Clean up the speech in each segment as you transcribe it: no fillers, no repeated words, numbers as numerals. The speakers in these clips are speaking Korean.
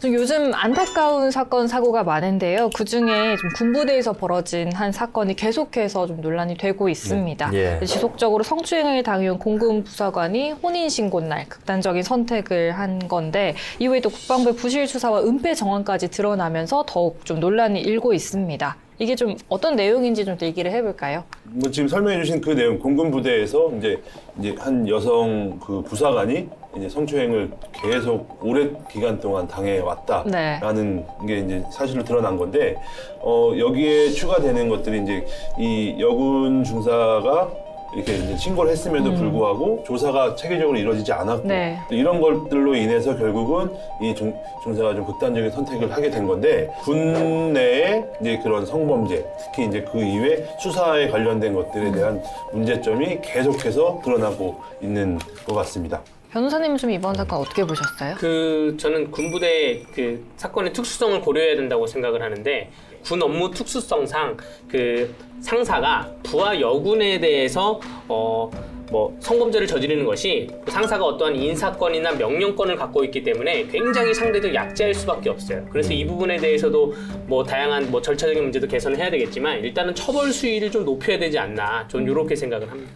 좀 요즘 안타까운 사건, 사고가 많은데요. 그중에 좀 군부대에서 벌어진 한 사건이 계속해서 좀 논란이 되고 있습니다. 예. 지속적으로 성추행을 당해온 공군 부사관이 혼인신고 날 극단적인 선택을 한 건데 이후에 또 국방부의 부실 수사와 은폐 정황까지 드러나면서 더욱 좀 논란이 일고 있습니다. 이게 좀 어떤 내용인지 좀 얘기를 해볼까요? 뭐 지금 설명해주신 그 내용, 공군 부대에서 이제 한 여성 그 부사관이 이제 성추행을 계속 오랜 기간 동안 당해왔다라는 게 이제 사실로 드러난 건데, 여기에 추가되는 것들이 이제 이 여군 중사가 이렇게 이제 신고를 했음에도 불구하고 조사가 체계적으로 이루어지지 않았고 이런 것들로 인해서 결국은 이 중사가 좀 극단적인 선택을 하게 된 건데, 군 내에 이제 그런 성범죄, 특히 이제 그 이외 수사에 관련된 것들에 대한 문제점이 계속해서 드러나고 있는 것 같습니다. 변호사님은 좀 이번 사건 어떻게 보셨어요? 저는 군부대 그 사건의 특수성을 고려해야 된다고 생각을 하는데, 군 업무 특수성상 그 상사가 부하 여군에 대해서 뭐 성범죄를 저지르는 것이 상사가 어떠한 인사권이나 명령권을 갖고 있기 때문에 굉장히 상대적 약자일 수밖에 없어요. 그래서 이 부분에 대해서도 뭐 다양한 뭐 절차적인 문제도 개선을 해야 되겠지만 일단은 처벌 수위를 좀 높여야 되지 않나, 저는 이렇게 생각을 합니다.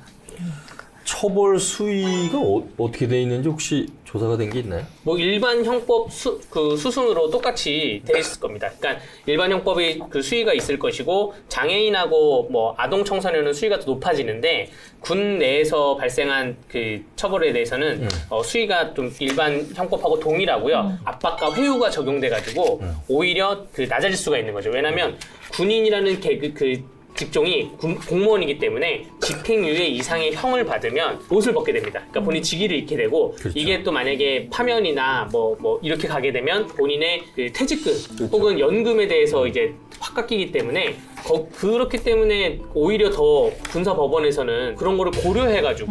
처벌 수위가 어떻게 돼 있는지 혹시 조사가 된 게 있나요? 뭐 일반 형법 수순으로 똑같이 돼 있을 겁니다. 그러니까 일반 형법이 그 수위가 있을 것이고, 장애인하고 뭐 아동 청소년은 수위가 더 높아지는데, 군 내에서 발생한 그 처벌에 대해서는 수위가 좀 일반 형법하고 동일하고요. 압박과 회유가 적용돼 가지고 오히려 그 낮아질 수가 있는 거죠. 왜냐하면 군인이라는 그 직종이 공무원이기 때문에 집행유예 이상의 형을 받으면 옷을 벗게 됩니다. 그러니까 본인 직위를 잃게 되고, 그렇죠. 이게 또 만약에 파면이나 뭐 이렇게 가게 되면 본인의 그 퇴직금 그렇죠. 혹은 연금에 대해서 이제 확 깎이기 때문에 그렇기 때문에 오히려 더 군사법원에서는 그런 거를 고려해가지고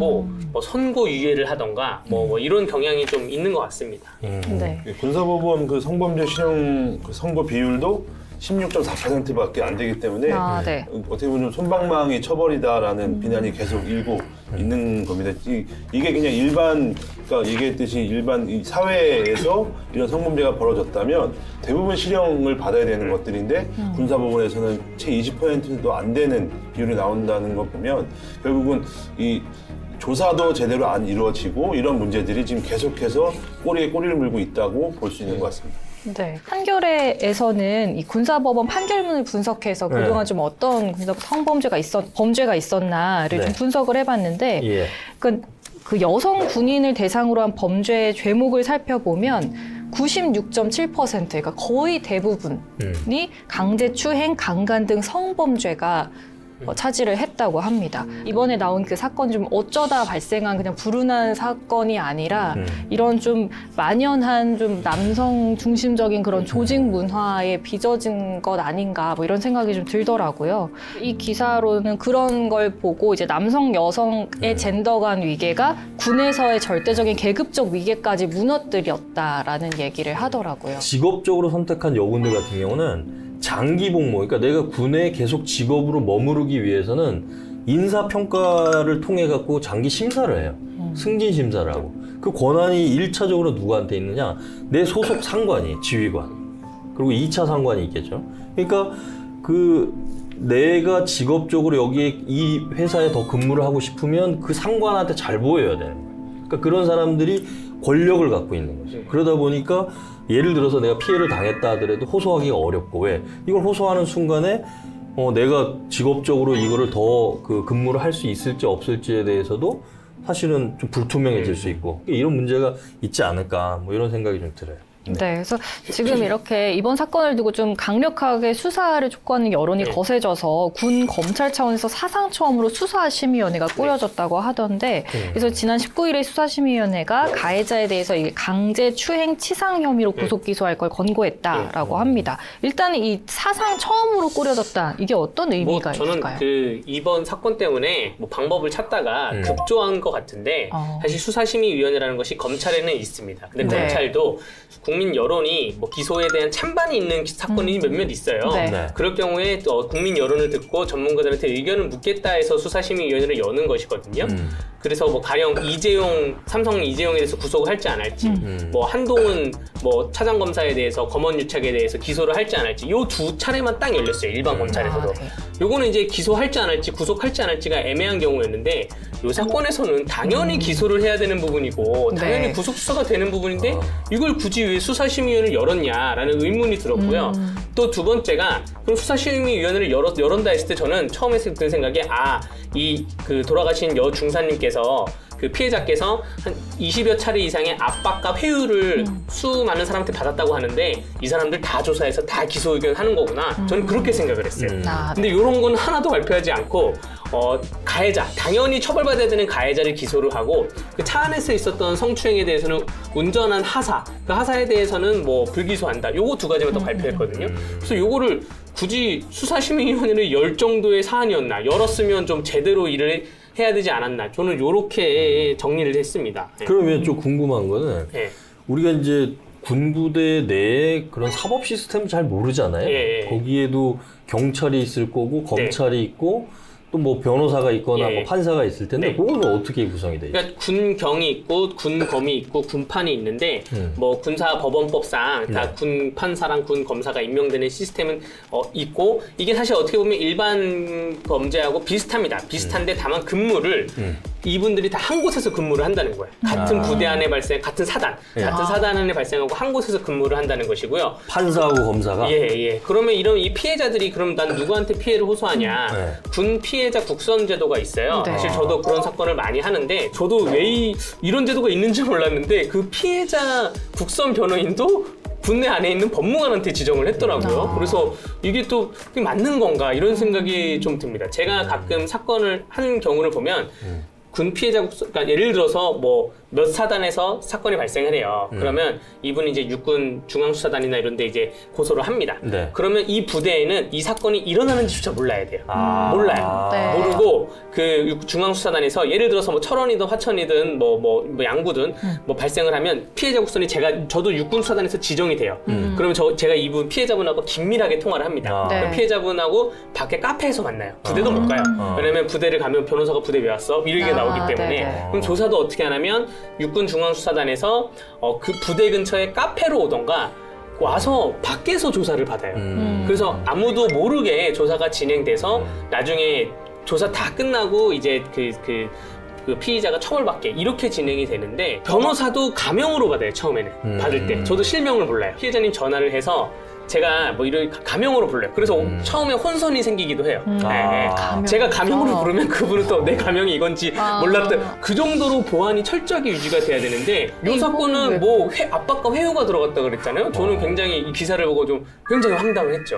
뭐 선고유예를 하던가 뭐 이런 경향이 좀 있는 것 같습니다. 네. 군사법원 그 성범죄 실형 그 선고 비율도 16.4%밖에 안 되기 때문에 어떻게 보면 좀 솜방망이 처벌이다라는 비난이 계속 일고 있는 겁니다. 이게 그냥 일반, 그러니까 얘기했듯이 일반 이 사회에서 이런 성범죄가 벌어졌다면 대부분 실형을 받아야 되는 것들인데 군사법원에서는 채 20%도 안 되는 비율이 나온다는 거 보면 결국은 이 조사도 제대로 안 이루어지고 이런 문제들이 지금 계속해서 꼬리에 꼬리를 물고 있다고 볼 수 있는 것 같습니다. 네, 판결에서는 이 군사법원 판결문을 분석해서 그동안 좀 어떤 성범죄가 범죄가 있었나를 좀 분석을 해봤는데, 그 여성 군인을 대상으로 한 범죄의 죄목을 살펴보면 96.7%, 그러니까 거의 대부분이 강제추행, 강간 등 성범죄가 차지를 했다고 합니다. 이번에 나온 그 사건이 좀 어쩌다 발생한 그냥 불운한 사건이 아니라 이런 좀 만연한 좀 남성 중심적인 그런 조직 문화에 빚어진 것 아닌가, 뭐 이런 생각이 좀 들더라고요. 이 기사로는 그런 걸 보고 이제 남성 여성의 젠더 간 위계가 군에서의 절대적인 계급적 위계까지 무너뜨렸다라는 얘기를 하더라고요. 직업적으로 선택한 여군들 같은 경우는 장기 복무, 그러니까 내가 군에 계속 직업으로 머무르기 위해서는 인사평가를 통해 갖고 장기 심사를 해요. 승진 심사를 하고. 그 권한이 1차적으로 누구한테 있느냐? 내 소속 상관이, 지휘관. 그리고 2차 상관이 있겠죠. 그러니까 내가 직업적으로 여기에 이 회사에 더 근무를 하고 싶으면 그 상관한테 잘 보여야 되는 거예요. 그러니까 그런 사람들이 권력을 갖고 있는 거죠. 그러다 보니까 예를 들어서 내가 피해를 당했다 하더라도 호소하기가 어렵고, 왜? 이걸 호소하는 순간에 내가 직업적으로 이거를 더 근무를 할 수 있을지 없을지에 대해서도 사실은 좀 불투명해질 수 있고, 이런 문제가 있지 않을까, 뭐 이런 생각이 좀 들어요. 네, 그래서 지금 이렇게 이번 사건을 두고 좀 강력하게 수사를 촉구하는 여론이 거세져서 군 검찰 차원에서 사상 처음으로 수사심의위원회가 꾸려졌다고 하던데, 그래서 지난 19일에 수사심의위원회가 가해자에 대해서 강제추행 치상 혐의로 구속 기소할 걸 권고했다라고 합니다. 일단 이 사상 처음으로 꾸려졌다, 이게 어떤 의미가 있을까요? 저는 이번 사건 때문에 방법을 찾다가 급조한 것 같은데, 사실 수사심의위원회라는 것이 검찰에는 있습니다. 근데 검찰도 국민 여론이 기소에 대한 찬반이 있는 사건이 몇몇 있어요. 그럴 경우에 국민 여론을 듣고 전문가들한테 의견을 묻겠다 해서 수사심의위원회를 여는 것이거든요. 그래서 뭐 가령 삼성 이재용에 대해서 구속을 할지 안 할지, 뭐 한동훈 뭐 차장 검사에 대해서 검언 유착에 대해서 기소를 할지 안 할지, 요 두 차례만 딱 열렸어요. 일반 검찰에서도. 네. 요거는 이제 기소할지 안 할지, 구속할지 안 할지가 애매한 경우였는데, 요 사건에서는 당연히 기소를 해야 되는 부분이고 당연히 구속 수사가 되는 부분인데 이걸 굳이 왜 수사심의위원회를 열었냐라는 의문이 들었고요. 또 두 번째가 그럼 수사심의위원회를 열었다 했을 때 저는 처음에 든 생각이 이 돌아가신 여 중사님께서 그 피해자께서 한 20여 차례 이상의 압박과 회유를 수많은 사람한테 받았다고 하는데 이 사람들 다 조사해서 다 기소 의견하는 거구나. 저는 그렇게 생각을 했어요. 근데 이런 건 하나도 발표하지 않고 가해자, 당연히 처벌받아야 되는 가해자를 기소를 하고 그 차 안에서 있었던 성추행에 대해서는 운전한 하사, 그 하사에 대해서는 뭐 불기소한다. 요거 두 가지만 더 발표했거든요. 그래서 요거를 굳이 수사심의위원회를 열 정도의 사안이었나, 열었으면 좀 제대로 일을 해야 되지 않았나. 저는 요렇게 정리를 했습니다. 그러면 좀 궁금한 거는 우리가 이제 군부대 내에 그런 사법 시스템을 잘 모르잖아요. 거기에도 경찰이 있을 거고 검찰이 있고 또 뭐 변호사가 있거나 뭐 판사가 있을 텐데 그거는 어떻게 구성이 돼 있어요? 그러니까 군경이 있고 군검이 있고 군판이 있는데 뭐 군사법원법상 다 군 판사랑 군 검사가 임명되는 시스템은 있고 이게 사실 어떻게 보면 일반 범죄하고 비슷합니다. 비슷한데 다만 근무를 이분들이 다 한 곳에서 근무를 한다는 거예요. 같은 부대 안에 같은 사단 안에 발생하고 한 곳에서 근무를 한다는 것이고요. 판사하고 검사가? 그러면 이 피해자들이 그럼 난 누구한테 피해를 호소하냐? 군 피해자 국선 제도가 있어요. 사실 저도 그런 사건을 많이 하는데 저도 왜 이런 제도가 있는지 몰랐는데 그 피해자 국선 변호인도 군내 안에 있는 법무관한테 지정을 했더라고요. 그래서 이게 또 맞는 건가 이런 생각이 좀 듭니다. 제가 가끔 사건을 한 경우를 보면 군 피해자 그러니까 예를 들어서 뭐 몇 사단에서 사건이 발생을 해요. 그러면 이분이 이제 육군 중앙수사단이나 이런 데 이제 고소를 합니다. 그러면 이 부대에는 이 사건이 일어나는지조차 몰라야 돼요. 몰라요. 모르고 그 중앙수사단에서 예를 들어서 뭐 철원이든 화천이든 뭐 양구든 뭐 발생을 하면 피해자 국선이 저도 육군수사단에서 지정이 돼요. 그러면 제가 이분 피해자분하고 긴밀하게 통화를 합니다. 그럼 피해자분하고 밖에 카페에서 만나요. 부대도 못 가요. 왜냐면 부대를 가면 변호사가 부대 왜 왔어? 이렇게 나오기 때문에. 그럼 조사도 어떻게 하냐면 육군 중앙수사단에서 그 부대 근처에 카페로 오던가 와서 밖에서 조사를 받아요. 그래서 아무도 모르게 조사가 진행돼서 나중에 조사 다 끝나고 이제 그 피의자가 처벌받게 이렇게 진행이 되는데 변호사도 가명으로 받아요. 처음에는 받을 때 저도 실명을 몰라요. 피해자님 전화를 해서 제가 뭐 이런 가명으로 불러요. 그래서 처음에 혼선이 생기기도 해요. 제가 가명으로 부르면 그분은 또 내 가명이 이건지 몰랐던 그 정도로 보안이 철저하게 유지가 돼야 되는데 이 사건은 뭐 압박과 회유가 들어갔다 그랬잖아요. 저는 굉장히 이 기사를 보고 좀 굉장히 황당했죠.